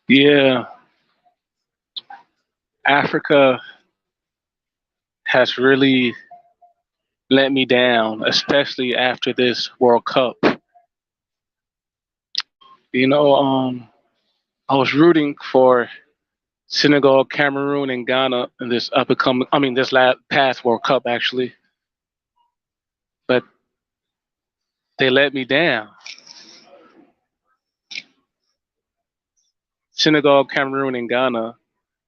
Yeah, Africa has really let me down, especially after this World Cup. You know, I was rooting for Senegal, Cameroon, and Ghana in this up and coming. I mean, this last past World Cup actually, but they let me down. Senegal, Cameroon, and Ghana,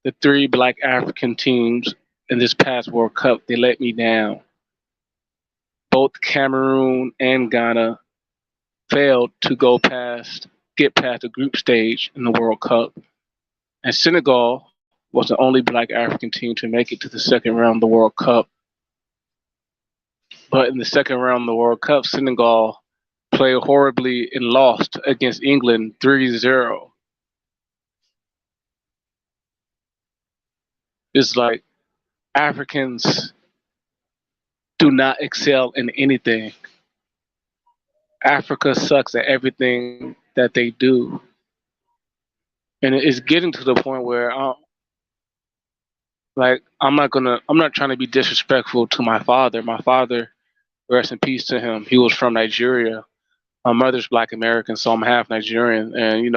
the three black African teams in this past World Cup, they let me down. Both Cameroon and Ghana failed to get past the group stage in the World Cup. And Senegal was the only black African team to make it to the second round of the World Cup. But in the second round of the World Cup, Senegal played horribly and lost against England 3-0. It's like Africans do not excel in anything. Africa sucks at everything that they do. And it's getting to the point where I'm not trying to be disrespectful to my father. My father, rest in peace to him. He was from Nigeria. My mother's Black American, so I'm half Nigerian, and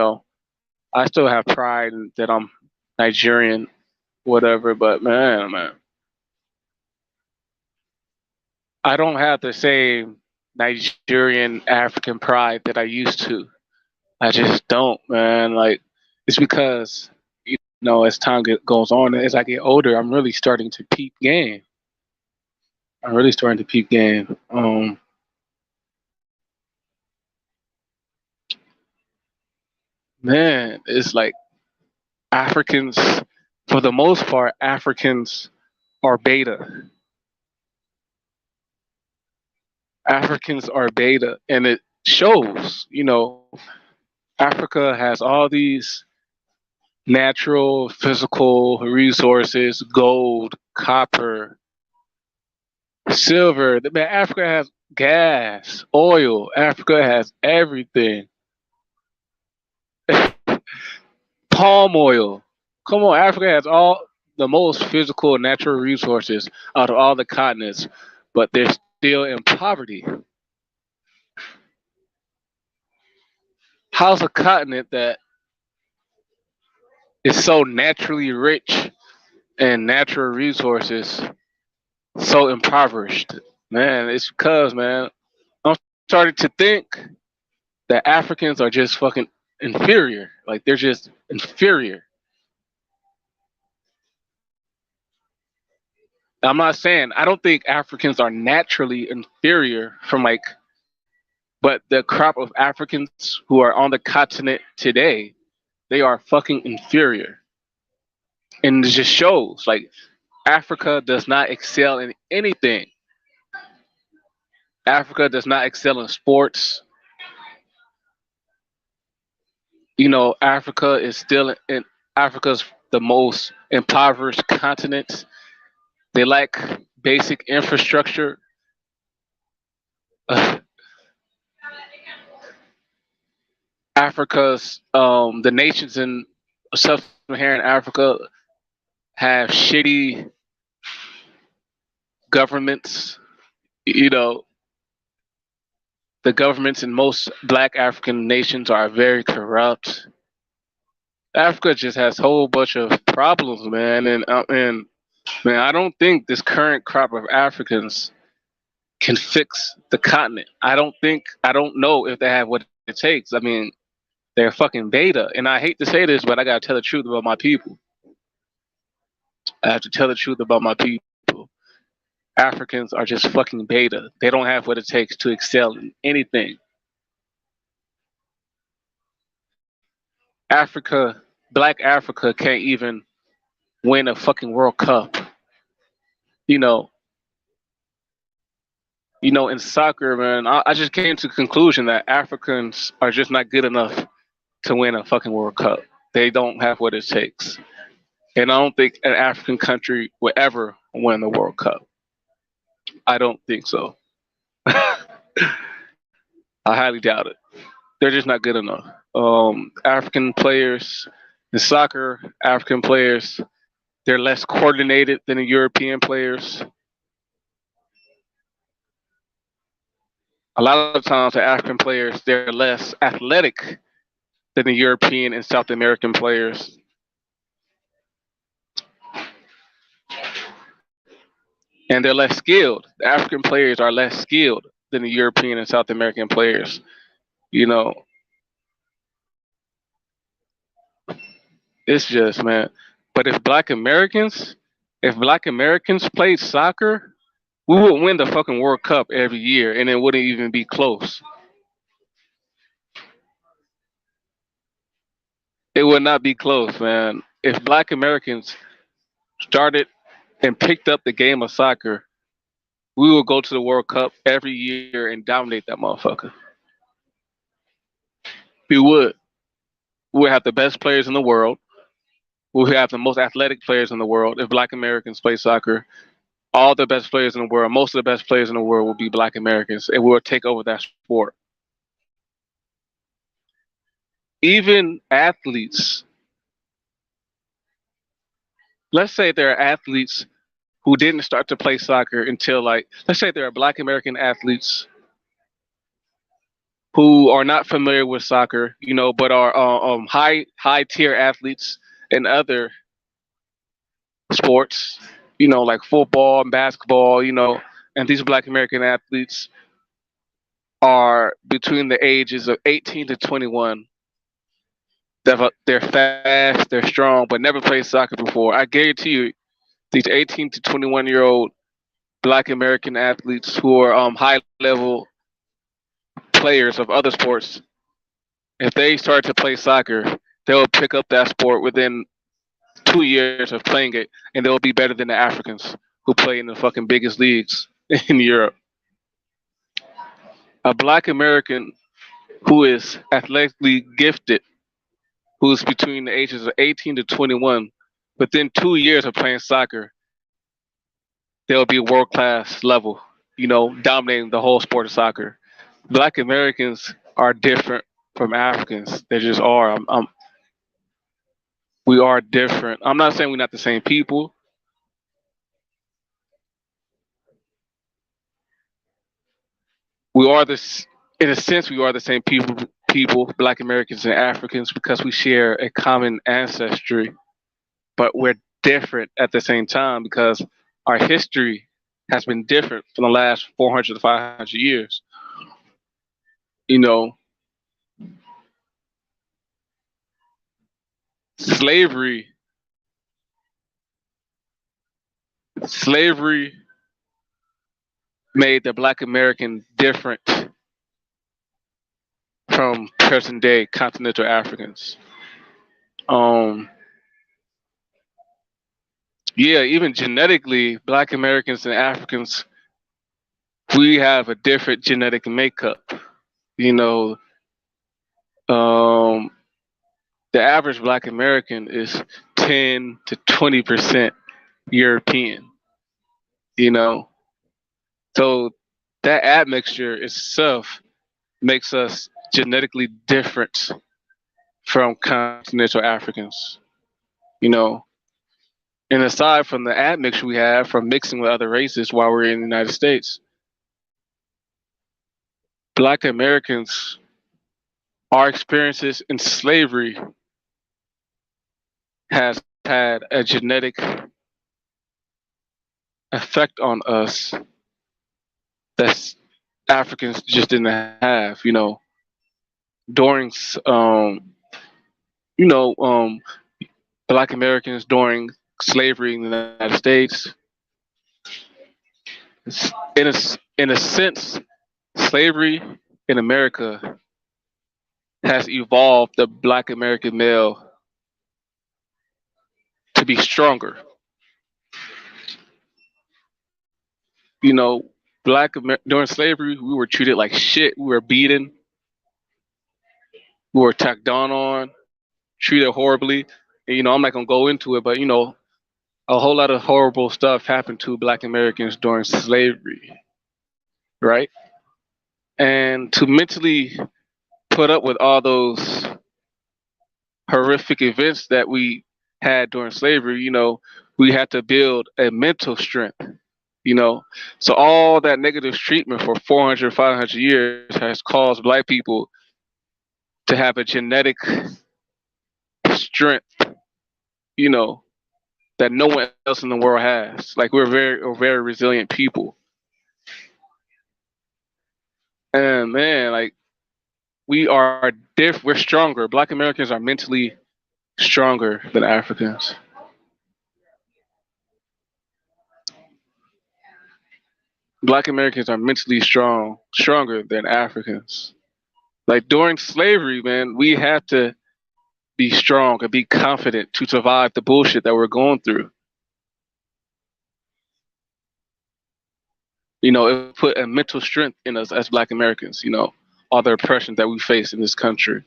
I still have pride that I'm Nigerian, whatever. But man, I don't have the same Nigerian African pride that I used to. I just don't, man. Like it's because as time goes on, as I get older, I'm really starting to peep game. I'm really starting to peep game. Man, it's like Africans, for the most part, Africans are beta. Africans are beta, and it shows. Africa has all these natural, physical resources: gold, copper, silver. Man, Africa has gas, oil. Africa has everything. Palm oil. Come on, Africa has all the most physical and natural resources out of all the continents, but they're still in poverty. How's a continent that is so naturally rich and natural resources so impoverished? Man, it's because, man, I'm starting to think that Africans are just fucking inferior. Like they're just inferior. I'm not saying I don't think Africans are naturally inferior from but the crop of Africans who are on the continent today, they are fucking inferior. And it just shows like Africa does not excel in anything. Africa does not excel in sports. Africa is still in Africa's the most impoverished continent. They lack basic infrastructure. The nations in sub-Saharan Africa have shitty governments. You know, the governments in most Black African nations are very corrupt. Africa just has a whole bunch of problems, man, and man, I don't think this current crop of Africans can fix the continent. I don't know if they have what it takes. I mean, they're fucking beta, and I hate to say this, but I gotta tell the truth about my people. I have to tell the truth about my people. Africans are just fucking beta. They don't have what it takes to excel in anything. Africa, Black Africa can't even win a fucking World Cup. You know, in soccer, man, I just came to the conclusion that Africans are just not good enough to win a fucking World Cup. They don't have what it takes. And I don't think an African country will ever win the World Cup. I don't think so. I highly doubt it. They're just not good enough. African players, In soccer, African players, they're less coordinated than the European players. A lot of times, the African players, they're less athletic than the European and South American players. And they're less skilled. The African players are less skilled than the European and South American players. You know, it's just, man. But if Black Americans played soccer, we would win the fucking World Cup every year, and it wouldn't even be close. It would not be close, man. If Black Americans started and picked up the game of soccer, we would go to the World Cup every year and dominate that motherfucker. We would. We would have the best players in the world. We would have the most athletic players in the world if Black Americans play soccer. All the best players in the world, most of the best players in the world will be Black Americans, and we'll take over that sport. Even athletes, let's say there are athletes who didn't start to play soccer until, like, let's say there are Black American athletes who are not familiar with soccer, but are high tier athletes in other sports, like football and basketball, and these Black American athletes are between the ages of 18 to 21. They're fast, they're strong, but never played soccer before. I guarantee you, these 18 to 21-year-old Black American athletes who are high level players of other sports, if they start to play soccer, they'll pick up that sport within 2 years of playing it, and they'll be better than the Africans who play in the fucking biggest leagues in Europe. A Black American who is athletically gifted, who's between the ages of 18 to 21, within 2 years of playing soccer, they'll be world class level, dominating the whole sport of soccer. Black Americans are different from Africans. They just are. We are different. I'm not saying we're not the same people. We are this, in a sense, we are the same people. People, Black Americans and Africans, because we share a common ancestry, but we're different at the same time because our history has been different for the last 400 to 500 years. You know, slavery, slavery made the Black American different from present day continental Africans. Um, yeah, even genetically, Black Americans and Africans, we have a different genetic makeup. You know, um, the average Black American is 10 to 20% European. You know, so that admixture itself makes us genetically different from continental Africans. You know, and aside from the admixture we have from mixing with other races while we're in the United States, Black Americans, our experiences in slavery has had a genetic effect on us that Africans just didn't have. During you know Black Americans during slavery in the United States, in a sense, slavery in America has evolved the Black American male to be stronger. You know, during slavery, we were treated like shit. We were beaten. We were attacked down on, treated horribly. And, I'm not gonna go into it, but a whole lot of horrible stuff happened to Black Americans during slavery, right? And to mentally put up with all those horrific events that we had during slavery, we had to build a mental strength, you know. So all that negative treatment for 400, 500 years has caused black people to have a genetic strength, you know, that no one else in the world has. Like we're very resilient people. And man, like we're stronger. Black Americans are mentally stronger than Africans. Black Americans are mentally stronger than Africans. Like during slavery, man, we had to be strong and be confident to survive the bullshit that we're going through. It put a mental strength in us as Black Americans. All the oppression that we face in this country.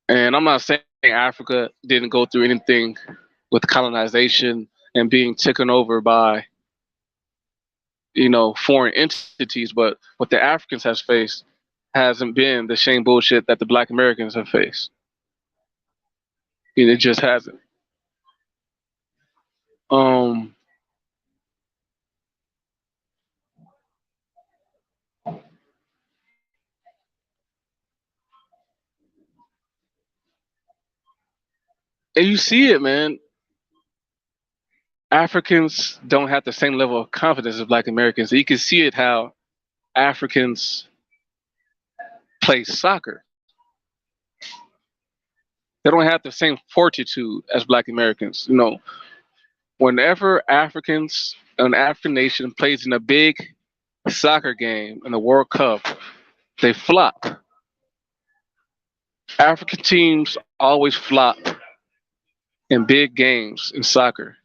And I'm not saying Africa didn't go through anything with colonization and being taken over by foreign entities, but what the Africans has faced hasn't been the same bullshit that the Black Americans have faced. It just hasn't. Um, and you see it, man. Africans don't have the same level of confidence as Black Americans. You can see it how Africans play soccer. They don't have the same fortitude as Black Americans. Whenever an African nation plays in a big soccer game in the World Cup, they flop. African teams always flop in big games in soccer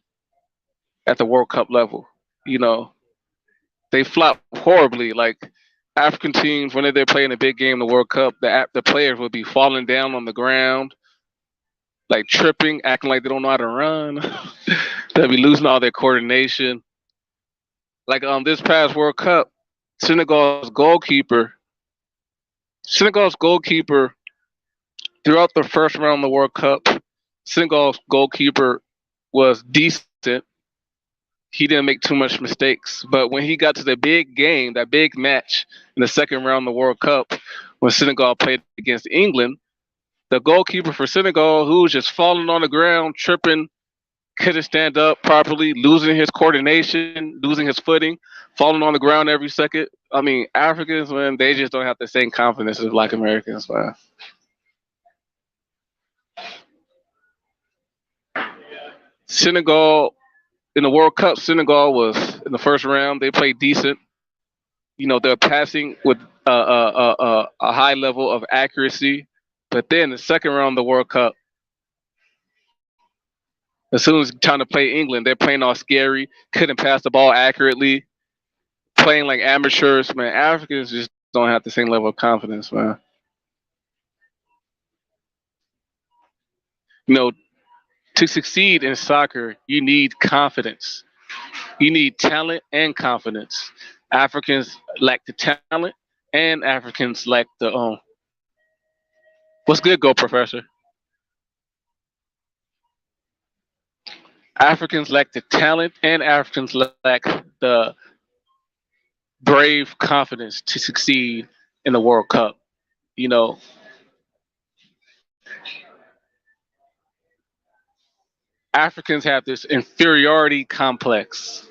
at the World Cup level. You know, they flop horribly. Like African teams, when they're playing a big game in the World Cup, the players will be falling down on the ground, like tripping, acting like they don't know how to run. They'll be losing all their coordination. Like this past World Cup, Senegal's goalkeeper, Senegal's goalkeeper throughout the first round of the World Cup, Senegal's goalkeeper was decent. He didn't make too much mistakes. But when he got to the big game, that big match in the second round of the World Cup, when Senegal played against England, the goalkeeper for Senegal, who was just falling on the ground, tripping, couldn't stand up properly, losing his coordination, losing his footing, falling on the ground every second. I mean, Africans, man, they just don't have the same confidence as Black Americans, man. Senegal in the World Cup, Senegal was in the first round. They played decent. They're passing with a high level of accuracy. But then the second round of the World Cup, as soon as trying to play England, they're playing all scary, couldn't pass the ball accurately, playing like amateurs. Man, Africans just don't have the same level of confidence, man. You know, to succeed in soccer, you need confidence. You need talent and confidence. Africans lack the talent, and Africans lack the What's good, go professor? Africans lack the talent, and Africans lack the brave confidence to succeed in the World Cup. You know, Africans have this inferiority complex.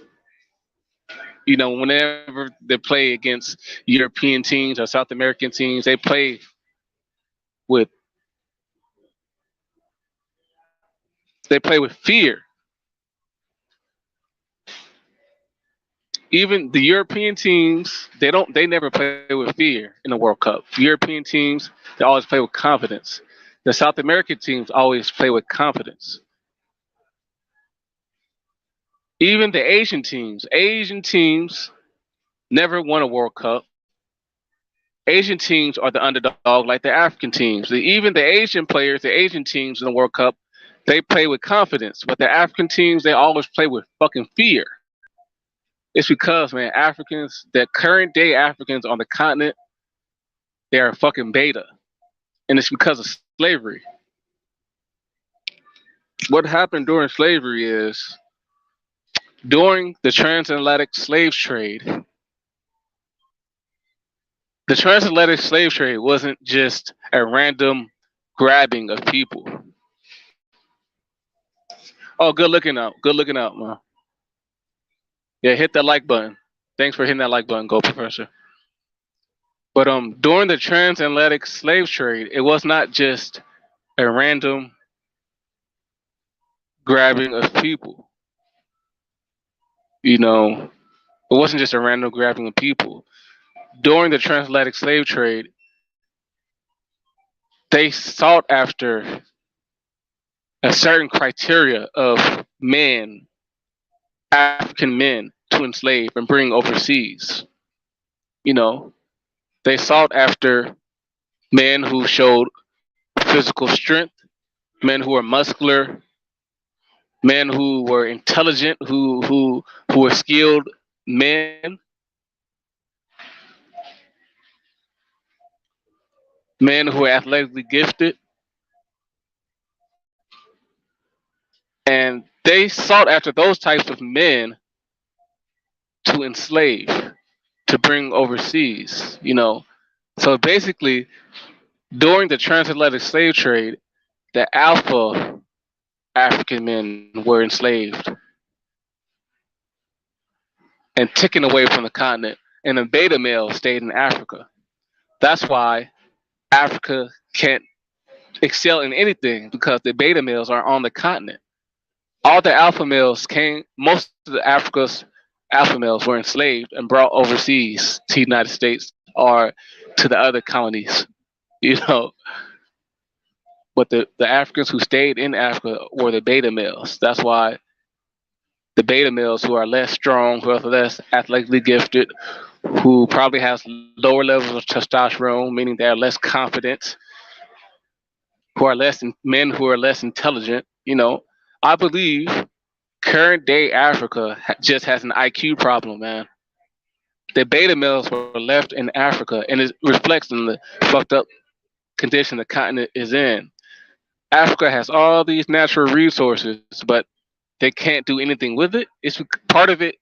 Whenever they play against European teams or South American teams, with they play with fear. Even the European teams, they never play with fear in the World Cup. European teams, they always play with confidence. The South American teams always play with confidence. Even the Asian teams never won a World Cup. Asian teams are the underdog, like the African teams. Even the Asian players, the Asian teams in the World Cup, they play with confidence. But the African teams, they always play with fucking fear. It's because, man, the current day Africans on the continent, they are fucking beta. and it's because of slavery. What happened during slavery is during the transatlantic slave trade, the transatlantic slave trade wasn't just a random grabbing of people. Oh, good looking out. Good looking out, man. Yeah, hit that like button. Thanks for hitting that like button, Go Professor. But during the transatlantic slave trade, it was not just a random grabbing of people. You know, it wasn't just a random grabbing of people. During the transatlantic slave trade, they sought after a certain criteria of men, African men, to enslave and bring overseas. You know, they sought after men who showed physical strength, men who were muscular, men who were intelligent, who were skilled men, men who were athletically gifted, and they sought after those types of men to enslave, to bring overseas. So basically, during the transatlantic slave trade, the alpha African men were enslaved and taken away from the continent, and the beta males stayed in Africa. That's why Africa can't excel in anything because the beta males are on the continent. All the alpha males came, most of the Africa's alpha males were enslaved and brought overseas to the United States or to the other colonies. You know, but the Africans who stayed in Africa were the beta males. That's why the beta males who are less strong, who are less athletically gifted, who probably has lower levels of testosterone, meaning they are less confident, who are men who are less intelligent. I believe current day Africa just has an IQ problem, man. The beta males were left in Africa, and it reflects in the fucked up condition the continent is in. Africa has all these natural resources, but they can't do anything with it. Part of it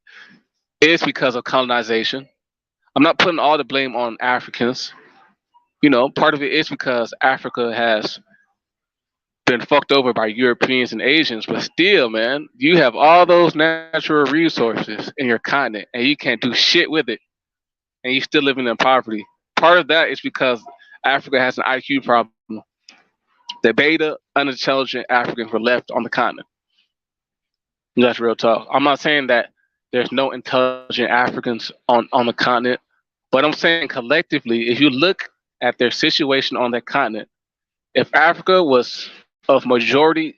is because of colonization. I'm not putting all the blame on Africans. Part of it is because Africa has been fucked over by Europeans and Asians, but still, man, you have all those natural resources in your continent and you can't do shit with it, and you still living in poverty. Part of that is because Africa has an IQ problem. The beta, unintelligent Africans were left on the continent. That's real talk. I'm not saying that there's no intelligent Africans on the continent, but I'm saying collectively, if you look at their situation on that continent, if Africa was of majority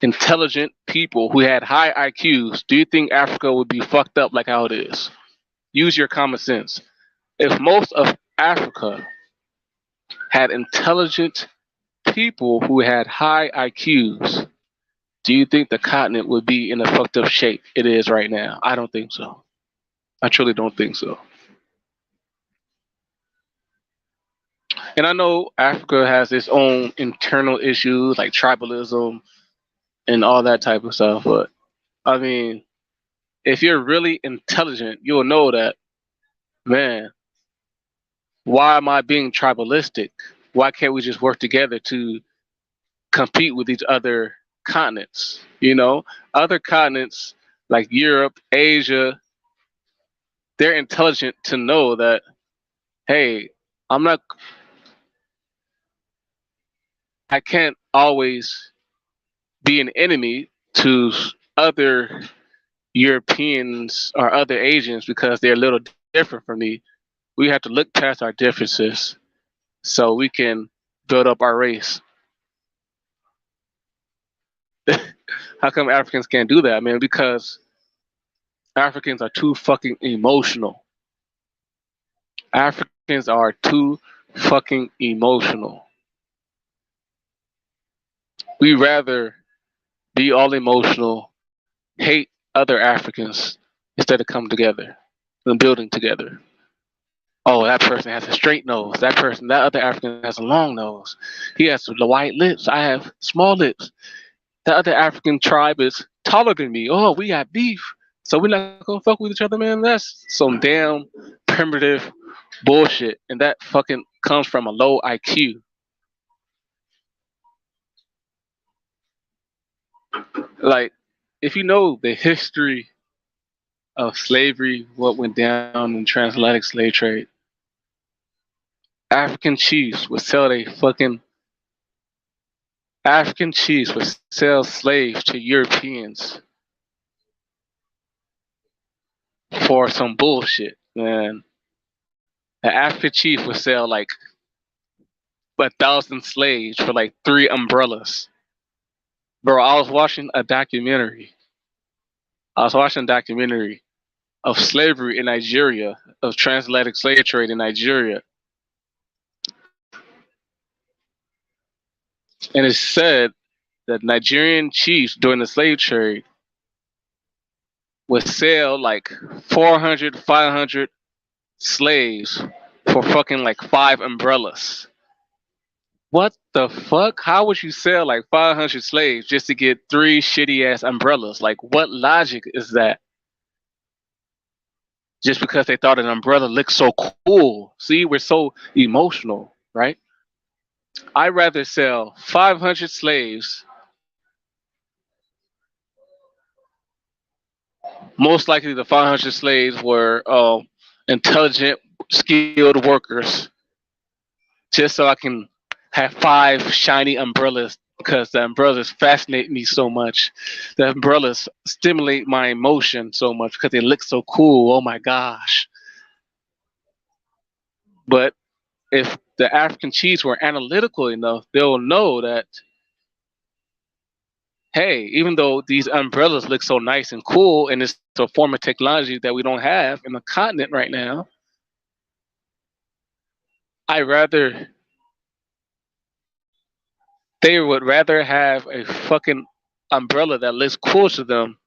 intelligent people who had high IQs, do you think Africa would be fucked up like how it is? Use your common sense. If most of Africa had intelligent people who had high IQs, do you think the continent would be in the fucked up shape it is right now? I don't think so. I truly don't think so. And I know Africa has its own internal issues like tribalism and all that type of stuff, but I mean, if you're really intelligent, you'll know that, man, why am I being tribalistic? Why can't we just work together to compete with these other continents? Other continents like Europe, Asia, they're intelligent to know that, hey, I'm not, I can't always be an enemy to other Europeans or other Asians because they're a little different from me. We have to look past our differences so we can build up our race. How come Africans can't do that, man? Because Africans are too fucking emotional. Africans are too fucking emotional. We rather be all emotional, hate other Africans instead of come together and building together. Oh, that person has a straight nose. That other African has a long nose. He has the white lips. I have small lips. That other African tribe is taller than me. Oh, we got beef. So we're not gonna fuck with each other, man. That's some damn primitive bullshit. And that fucking comes from a low IQ. Like, if you know the history of slavery, what went down in transatlantic slave trade, African chiefs would sell they fucking African chiefs would sell slaves to Europeans for some bullshit, man. An African chief would sell like 1,000 slaves for like 3 umbrellas. Bro, I was watching a documentary. I was watching a documentary of slavery in Nigeria, of transatlantic slave trade in Nigeria. And it said that Nigerian chiefs during the slave trade would sell like 400, 500 slaves for fucking like 5 umbrellas. What the fuck? How would you sell like 500 slaves just to get 3 shitty ass umbrellas? Like, what logic is that? Just because they thought an umbrella looked so cool. See, we're so emotional, right? I'd rather sell 500 slaves. Most likely, the 500 slaves were intelligent, skilled workers, just so I can have 5 shiny umbrellas because the umbrellas fascinate me so much. The umbrellas stimulate my emotion so much because they look so cool. Oh my gosh. But if the African chiefs were analytical enough, they'll know that, hey, even though these umbrellas look so nice and cool and it's a form of technology that we don't have in the continent right now, I rather they would rather have a fucking umbrella that looks cool to them,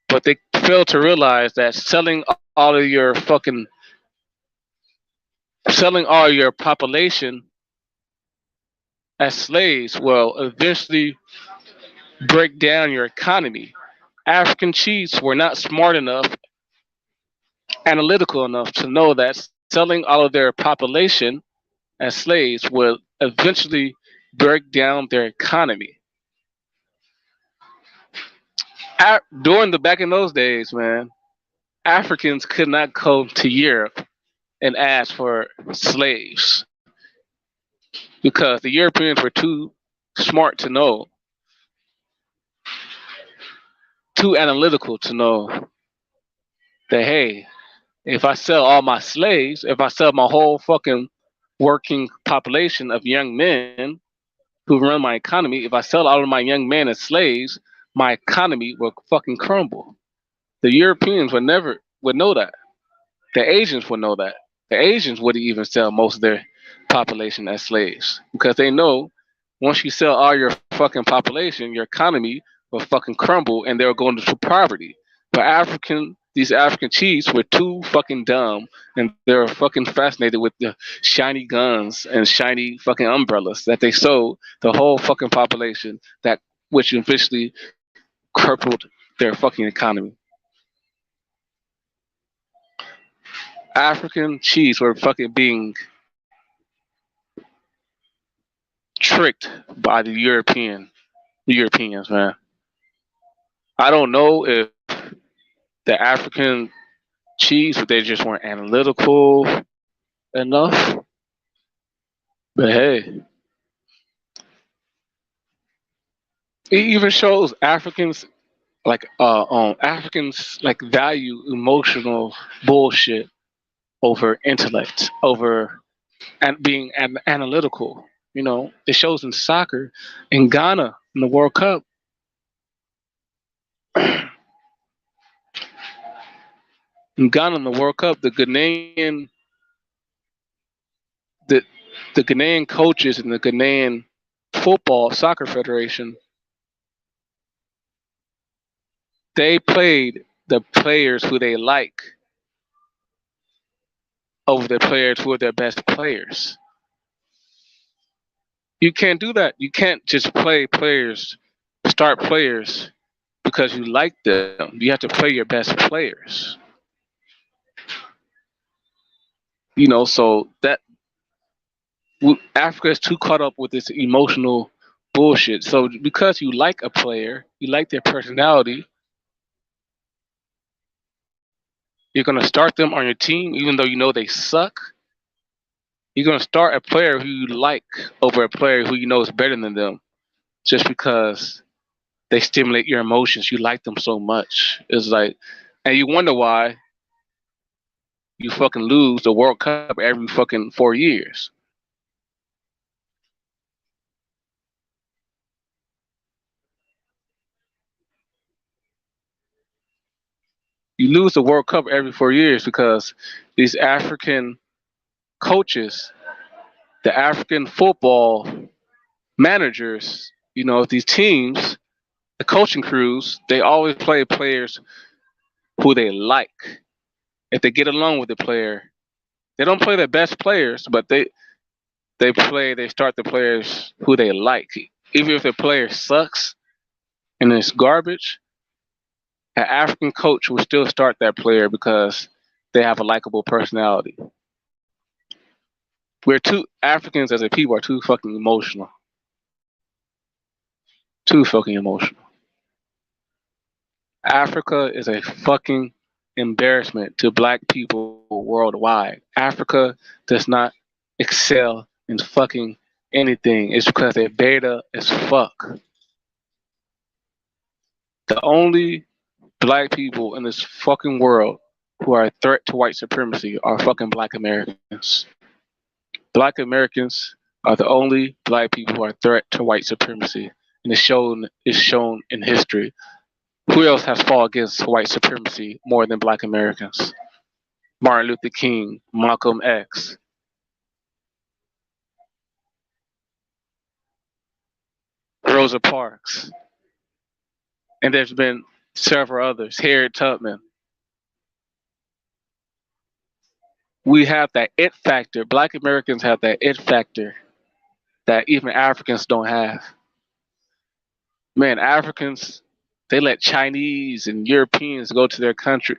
but they fail to realize that selling all your population as slaves will eventually break down your economy. African chiefs were not smart enough, analytical enough to know that selling all of their population as slaves would eventually break down their economy. During the back in those days, man, Africans could not go to Europe and ask for slaves because the Europeans were too smart to know, too analytical to know that, hey, if I sell all my slaves, if I sell my whole fucking working population of young men who run my economy, if I sell all of my young men as slaves, my economy will fucking crumble. The Europeans would know that. The Asians would know that. The Asians wouldn't even sell most of their population as slaves because they know once you sell all your fucking population, your economy will fucking crumble and they'll go into poverty. But these African chiefs were too fucking dumb and they're fucking fascinated with the shiny guns and shiny fucking umbrellas that they sold the whole fucking population that which eventually crippled their fucking economy. African chiefs were fucking being tricked by the Europeans, man. I don't know if the African chiefs, if they just weren't analytical enough. But hey, it even shows Africans like value emotional bullshit over intellect, over and being analytical. You know, it shows in soccer, in Ghana in the World Cup. In Ghana in the World Cup, the the Ghanaian coaches and the Ghanaian football soccer federation, they played the players who they like over their players who are their best players. You can't do that. You can't just play players, start players because you like them. You have to play your best players. So that Africa is too caught up with this emotional bullshit. So because you like a player, you like their personality, you're gonna start them on your team, even though you know they suck. You're gonna start a player who you like over a player who you know is better than them, just because they stimulate your emotions. You like them so much. It's like, and you wonder why you fucking lose the World Cup every fucking 4 years. You lose the World Cup every 4 years because these African coaches, the African football managers, these teams, the coaching crews, they always play players who they like. If they get along with the player, they don't play their best players, but they start the players who they like. Even if the player sucks and it's garbage, an African coach will still start that player because they have a likable personality. We're too Africans as a people are too fucking emotional. Too fucking emotional. Africa is a fucking embarrassment to black people worldwide. Africa does not excel in fucking anything. It's because they're beta as fuck. The only black people in this fucking world who are a threat to white supremacy are fucking black Americans. Black Americans are the only black people who are a threat to white supremacy. And it's shown in history. Who else has fought against white supremacy more than black Americans? Martin Luther King, Malcolm X, Rosa Parks, and there's been several others, Harriet Tubman. We have that it factor. Black Americans have that it factor that even Africans don't have. Man, Africans, they let Chinese and Europeans go to their country.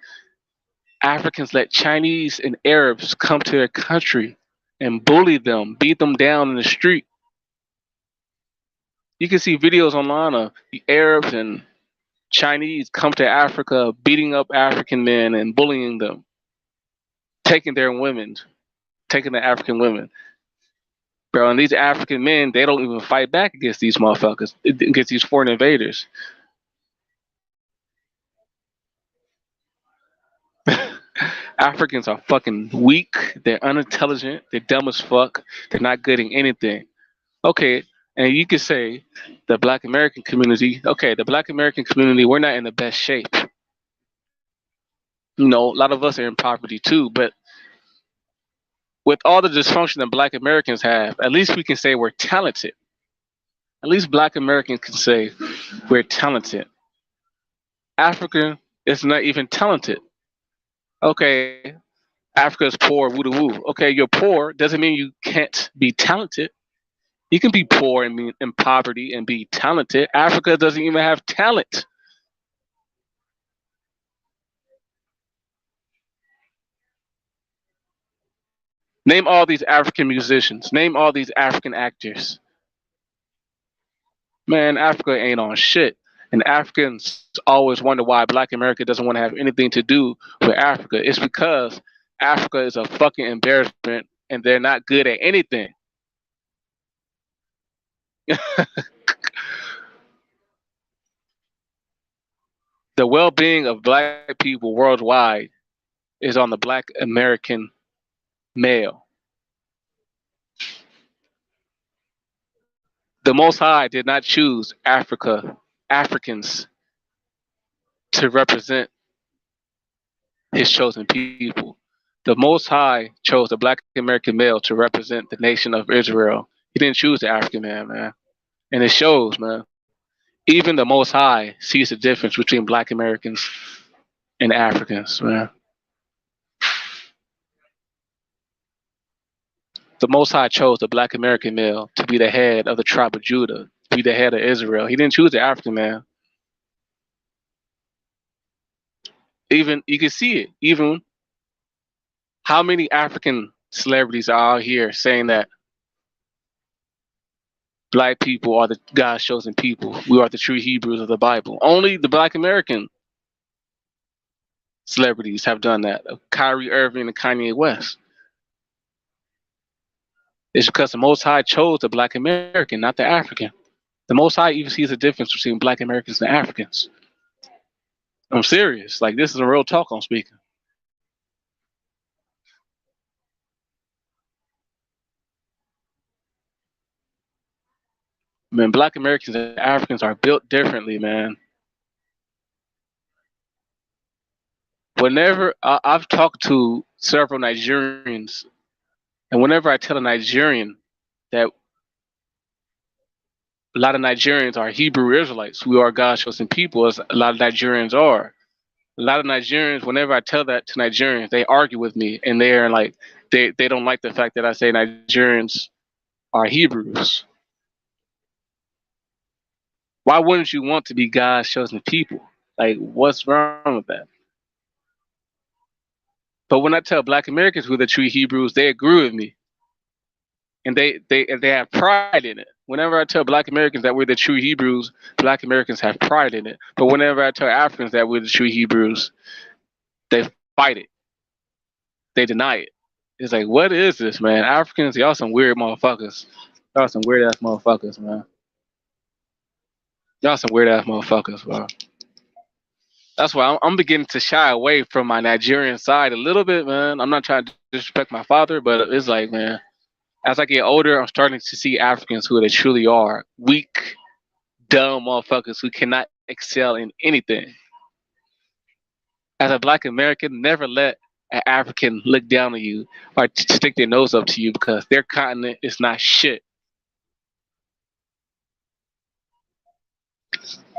Africans let Chinese and Arabs come to their country and bully them, beat them down in the street. You can see videos online of the Arabs and Chinese come to Africa, beating up African men and bullying them, taking their women, taking the African women. Bro, and these African men, they don't even fight back against these motherfuckers, against these foreign invaders. Africans are fucking weak. They're unintelligent. They're dumb as fuck. They're not good in anything. Okay, and you could say the Black American community. Okay, the Black American community, we're not in the best shape. A lot of us are in poverty too. But with all the dysfunction that Black Americans have, at least we can say we're talented. At least Black Americans can say we're talented. Africa is not even talented. Okay, Africa is poor, woo woo. Okay, you're poor doesn't mean you can't be talented. You can be poor and be in poverty and be talented. Africa doesn't even have talent. Name all these African musicians. Name all these African actors. Man, Africa ain't on shit. And Africans always wonder why Black America doesn't want to have anything to do with Africa. It's because Africa is a fucking embarrassment and they're not good at anything. The well being of black people worldwide is on the Black American male. The Most High did not choose Africans to represent his chosen people. The Most High chose the Black American male to represent the nation of Israel. He didn't choose the African man. And it shows, man. Even the Most High sees the difference between Black Americans and Africans, man. The Most High chose the black American male to be the head of the tribe of Judah, to be the head of Israel. He didn't choose the African man. Even you can see it. Even how many African celebrities are out here saying that black people are the God's chosen people. We are the true Hebrews of the Bible. Only the black American celebrities have done that. Kyrie Irving and Kanye West. It's because the Most High chose the black American, not the African. The Most High even sees a difference between black Americans and Africans. I'm serious. Like, this is a real talk I'm speaking. Man, black Americans and Africans are built differently, man. I've talked to several Nigerians, and whenever I tell a Nigerian that a lot of Nigerians are Hebrew Israelites, we are God's chosen people, as a lot of Nigerians are. A lot of Nigerians, whenever I tell that to Nigerians, they argue with me, and they're like, they don't like the fact that I say Nigerians are Hebrews. Why wouldn't you want to be God's chosen people? Like, what's wrong with that? But when I tell Black Americans who are the true Hebrews, they agree with me, and they have pride in it. Whenever I tell Black Americans that we're the true Hebrews, Black Americans have pride in it. But whenever I tell Africans that we're the true Hebrews, they fight it. They deny it. It's like, what is this, man? Africans, y'all some weird motherfuckers. Y'all some weird ass motherfuckers, man. Y'all some weird ass motherfuckers, bro. That's why I'm beginning to shy away from my Nigerian side a little bit, man. I'm not trying to disrespect my father, but it's like, man, as I get older, I'm starting to see Africans who they truly are. Weak, dumb motherfuckers who cannot excel in anything. As a black American, never let an African look down on you or stick their nose up to you because their continent is not shit.